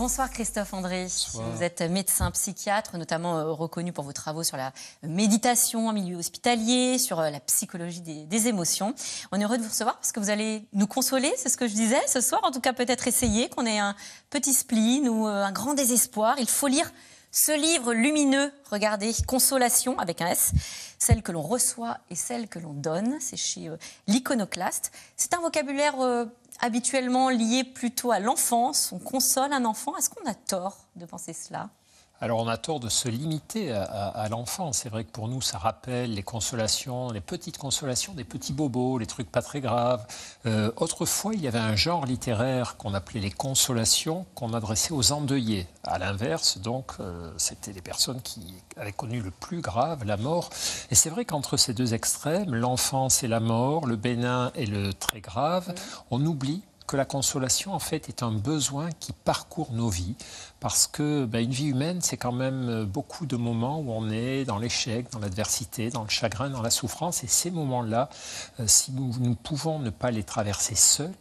Bonsoir Christophe André. Bonsoir. Vous êtes médecin psychiatre, notamment reconnu pour vos travaux sur la méditation en milieu hospitalier, sur la psychologie des émotions. On est heureux de vous recevoir parce que vous allez nous consoler, c'est ce que je disais ce soir. En tout cas, peut-être essayer qu'on ait un petit spleen ou un grand désespoir. Il faut lire ce livre lumineux, regardez, Consolation avec un S, celle que l'on reçoit et celle que l'on donne. C'est chez l'Iconoclaste. C'est un vocabulaire habituellement lié plutôt à l'enfance. On console un enfant. Est-ce qu'on a tort de penser cela ? Alors on a tort de se limiter à l'enfant. C'est vrai que pour nous, ça rappelle les consolations, les petites consolations, des petits bobos, les trucs pas très graves. Autrefois, il y avait un genre littéraire qu'on appelait les consolations, qu'on adressait aux endeuillés. À l'inverse, donc, c'était les personnes qui avaient connu le plus grave, la mort. Et c'est vrai qu'entre ces deux extrêmes, l'enfance et la mort, le bénin et le très grave, on oublie que la consolation, en fait, est un besoin qui parcourt nos vies. Parce que une vie humaine, c'est quand même beaucoup de moments où on est dans l'échec, dans l'adversité, dans le chagrin, dans la souffrance. Et ces moments-là, si nous pouvons ne pas les traverser seuls,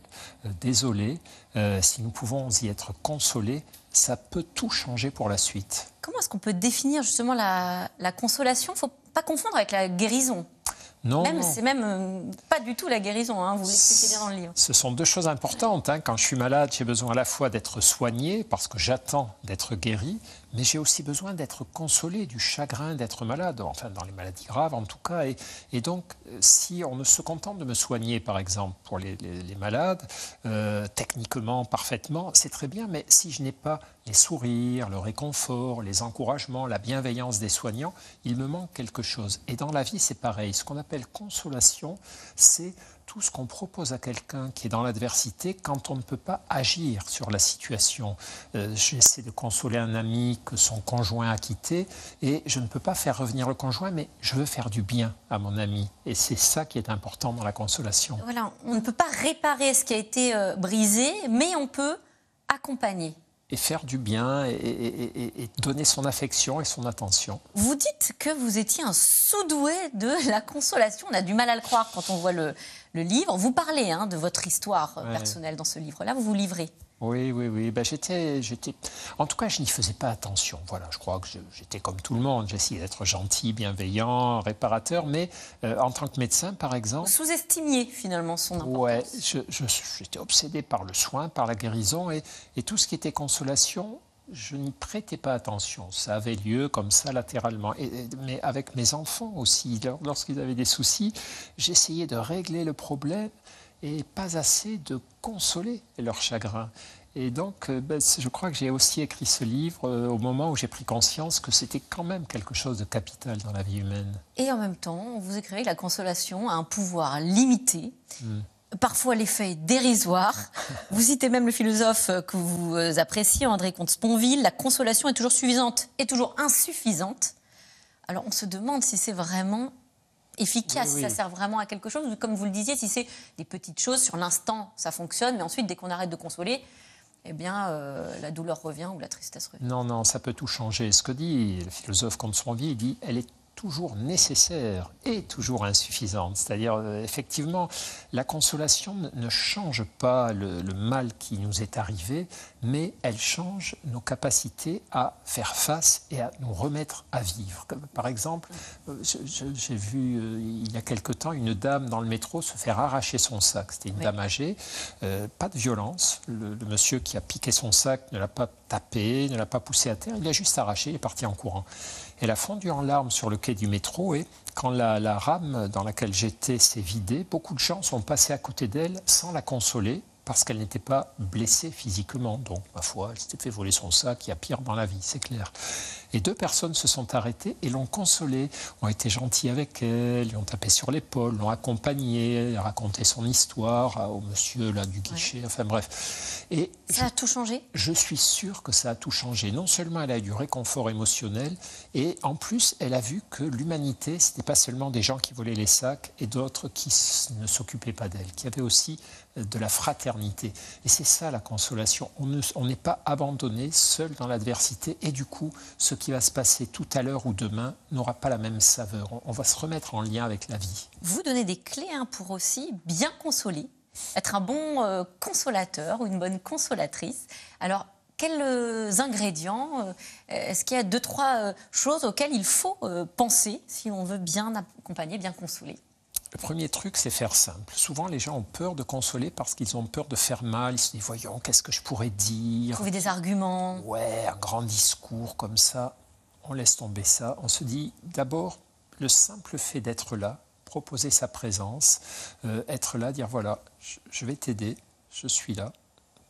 désolés, si nous pouvons y être consolés, ça peut tout changer pour la suite. Comment est-ce qu'on peut définir justement la consolation ? Il ne faut pas confondre avec la guérison. Non, c'est même pas du tout la guérison, hein, vous l'expliquez bien dans le livre. Ce sont deux choses importantes. Quand je suis malade, j'ai besoin à la fois d'être soigné, parce que j'attends d'être guéri, mais j'ai aussi besoin d'être consolé du chagrin d'être malade, enfin dans les maladies graves en tout cas. Et donc, si on ne se contente de me soigner, par exemple, pour les malades, techniquement, parfaitement, c'est très bien, mais si je n'ai pas les sourires, le réconfort, les encouragements, la bienveillance des soignants, il me manque quelque chose. Et dans la vie, c'est pareil. Ce qu'on appelle consolation, c'est tout ce qu'on propose à quelqu'un qui est dans l'adversité quand on ne peut pas agir sur la situation. J'essaie de consoler un ami que son conjoint a quitté et je ne peux pas faire revenir le conjoint, mais je veux faire du bien à mon ami. Et c'est ça qui est important dans la consolation. Voilà, on ne peut pas réparer ce qui a été brisé, mais on peut accompagner. Et faire du bien et donner son affection et son attention. Vous dites que vous étiez un sous-doué de la consolation. On a du mal à le croire quand on voit le livre. Vous parlez de votre histoire personnelle dans ce livre-là. Vous vous livrez. Oui. J'étais... En tout cas, je n'y faisais pas attention. Voilà, je crois que j'étais comme tout le monde. J'essayais d'être gentil, bienveillant, réparateur. Mais en tant que médecin, par exemple... Vous sous-estimiez finalement son importance. Ouais, j'étais obsédé par le soin, par la guérison. Et tout ce qui était consolation, je n'y prêtais pas attention. Ça avait lieu comme ça, latéralement. Mais avec mes enfants aussi, lorsqu'ils avaient des soucis, j'essayais de régler le problème et pas assez de consoler leur chagrin. Et donc, je crois que j'ai aussi écrit ce livre au moment où j'ai pris conscience que c'était quand même quelque chose de capital dans la vie humaine. Et en même temps, vous écrivez que la consolation a un pouvoir limité. Parfois, l'effet est dérisoire. Vous citez même le philosophe que vous appréciez, André Comte-Sponville. La consolation est toujours suffisante et toujours insuffisante. Alors, on se demande si c'est vraiment efficace, si ça sert vraiment à quelque chose, ou comme vous le disiez, si c'est des petites choses, sur l'instant, ça fonctionne, mais ensuite, dès qu'on arrête de consoler, la douleur revient ou la tristesse revient. Non, ça peut tout changer. Ce que dit le philosophe Comte-Sponville, il dit « elle est toujours nécessaire et toujours insuffisante ». C'est-à-dire, effectivement, la consolation ne change pas le mal qui nous est arrivé, mais elle change nos capacités à faire face et à nous remettre à vivre. Comme, par exemple, j'ai vu il y a quelque temps une dame dans le métro se faire arracher son sac. C'était une dame âgée, pas de violence. Le monsieur qui a piqué son sac ne l'a pas tapé, ne l'a pas poussé à terre, il l'a juste arraché, il est parti en courant. Elle a fondu en larmes sur le quai du métro et quand la rame dans laquelle j'étais s'est vidée, beaucoup de gens sont passés à côté d'elle sans la consoler parce qu'elle n'était pas blessée physiquement. Donc, ma foi, elle s'était fait voler son sac, il y a pire dans la vie, c'est clair. Et 2 personnes se sont arrêtées et l'ont consolée, ont été gentilles avec elle, lui ont tapé sur l'épaule, l'ont accompagnée, raconté son histoire au monsieur là, du guichet, enfin bref. Et ça a tout changé ? Je suis sûr que ça a tout changé. Non seulement elle a eu du réconfort émotionnel, et en plus, elle a vu que l'humanité, ce n'était pas seulement des gens qui volaient les sacs et d'autres qui ne s'occupaient pas d'elle, qu'il y avait aussi de la fraternité. Et c'est ça la consolation. On n'est pas abandonné, seul dans l'adversité, et du coup, ce qui va se passer tout à l'heure ou demain n'aura pas la même saveur. On va se remettre en lien avec la vie. Vous donnez des clés pour aussi bien consoler, être un bon consolateur ou une bonne consolatrice. Alors, quels ingrédients, est-ce qu'il y a 2-3 choses auxquelles il faut penser si on veut bien accompagner, bien consoler? Le premier truc, c'est faire simple. Souvent, les gens ont peur de consoler parce qu'ils ont peur de faire mal. Ils se disent, voyons, qu'est-ce que je pourrais dire? Trouver des arguments. Ouais, un grand discours comme ça. On laisse tomber ça. On se dit, d'abord, le simple fait d'être là, proposer sa présence, être là, dire, voilà, je vais t'aider, je suis là,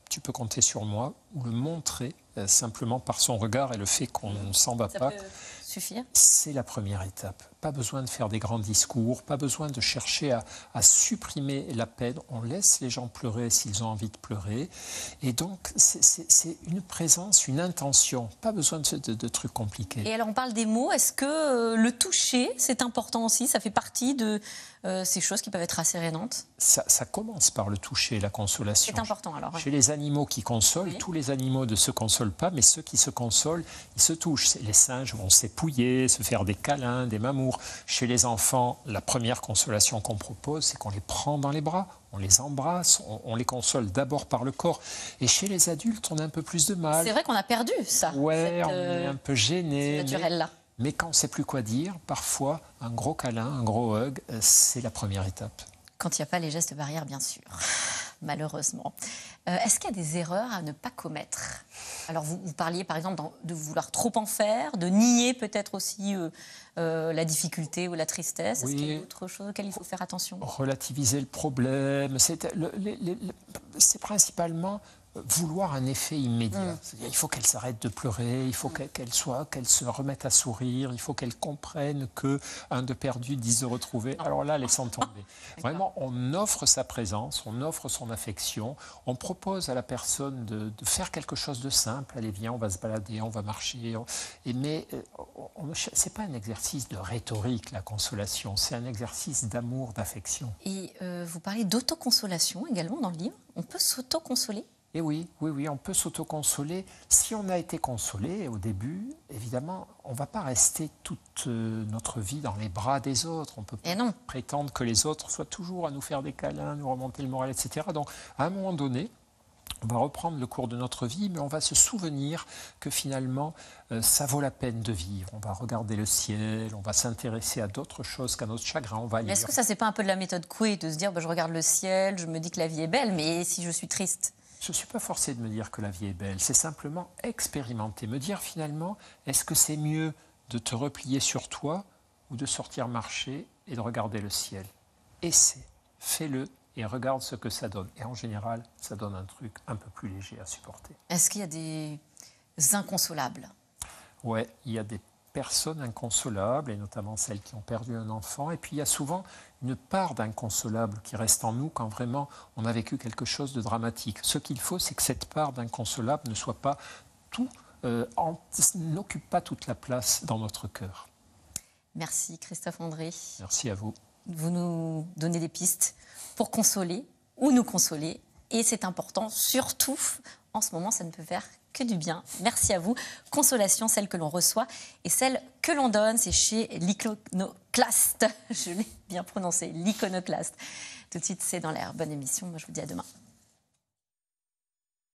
tu peux compter sur moi, ou le montrer simplement par son regard et le fait qu'on ne s'en va pas. Ça peut suffire. C'est la première étape. Pas besoin de faire des grands discours, pas besoin de chercher à supprimer la peine. On laisse les gens pleurer s'ils ont envie de pleurer. Et donc, c'est une présence, une intention. Pas besoin de trucs compliqués. Et alors, on parle des mots. Est-ce que le toucher, c'est important aussi? Ça fait partie de ces choses qui peuvent être assez gênantes? Ça commence par le toucher, la consolation. C'est important alors. Ouais. Chez les animaux qui consolent, Oui. tous les animaux ne se consolent pas, mais ceux qui se consolent, ils se touchent. Les singes vont s'épouiller, se faire des câlins, des mamours. Chez les enfants, la première consolation qu'on propose, c'est qu'on les prend dans les bras, on les embrasse, on les console d'abord par le corps. Et chez les adultes, on a un peu plus de mal. C'est vrai qu'on a perdu ça. Ouais, on est un peu gêné. Naturel-là. Mais quand on ne sait plus quoi dire, parfois, un gros câlin, un gros hug, c'est la première étape. Quand il n'y a pas les gestes barrières, bien sûr, malheureusement. Est-ce qu'il y a des erreurs à ne pas commettre? Alors, vous parliez, par exemple, de vouloir trop en faire, de nier peut-être aussi la difficulté ou la tristesse. Est-ce qu'il y a d'autres choses auxquelles il faut faire attention? Relativiser le problème, c'est principalement vouloir un effet immédiat. Il faut qu'elle s'arrête de pleurer, il faut qu'elle se remette à sourire, il faut qu'elle comprenne que un de perdu, 10 de retrouvé. Alors là, laissons tomber. Vraiment, on offre sa présence, on offre son affection, on propose à la personne de faire quelque chose de simple. Allez, viens, on va se balader, on va marcher. Mais c'est pas un exercice de rhétorique, la consolation, c'est un exercice d'amour, d'affection. Et vous parlez d'autoconsolation également dans le livre. On peut s'autoconsoler? Et oui, on peut s'autoconsoler. Si on a été consolé au début, évidemment, on ne va pas rester toute notre vie dans les bras des autres. On ne peut pas prétendre que les autres soient toujours à nous faire des câlins, nous remonter le moral, etc. Donc, à un moment donné, on va reprendre le cours de notre vie, mais on va se souvenir que finalement, ça vaut la peine de vivre. On va regarder le ciel, on va s'intéresser à d'autres choses qu'à notre chagrin. On va lire. Mais est-ce que ça, c'est pas un peu de la méthode Coué, de se dire, je regarde le ciel, je me dis que la vie est belle, mais si je suis triste? Je ne suis pas forcé de me dire que la vie est belle, c'est simplement expérimenter, me dire finalement, est-ce que c'est mieux de te replier sur toi ou de sortir marcher et de regarder le ciel? Essaie, fais-le et regarde ce que ça donne. Et en général, ça donne un truc un peu plus léger à supporter. Est-ce qu'il y a des inconsolables? Ouais, il y a des personnes inconsolables, et notamment celles qui ont perdu un enfant. Et puis il y a souvent une part d'inconsolable qui reste en nous quand vraiment on a vécu quelque chose de dramatique. Ce qu'il faut, c'est que cette part d'inconsolable ne soit pas tout, n'occupe pas toute la place dans notre cœur. Merci Christophe André. Merci à vous. Vous nous donnez des pistes pour consoler ou nous consoler. Et c'est important, surtout en ce moment, ça ne peut faire que du bien. Merci à vous. Consolation, celle que l'on reçoit et celle que l'on donne, c'est chez l'Iconoclaste. Je l'ai bien prononcé, l'Iconoclaste. Tout de suite, c'est dans l'air. Bonne émission. Moi, je vous dis à demain.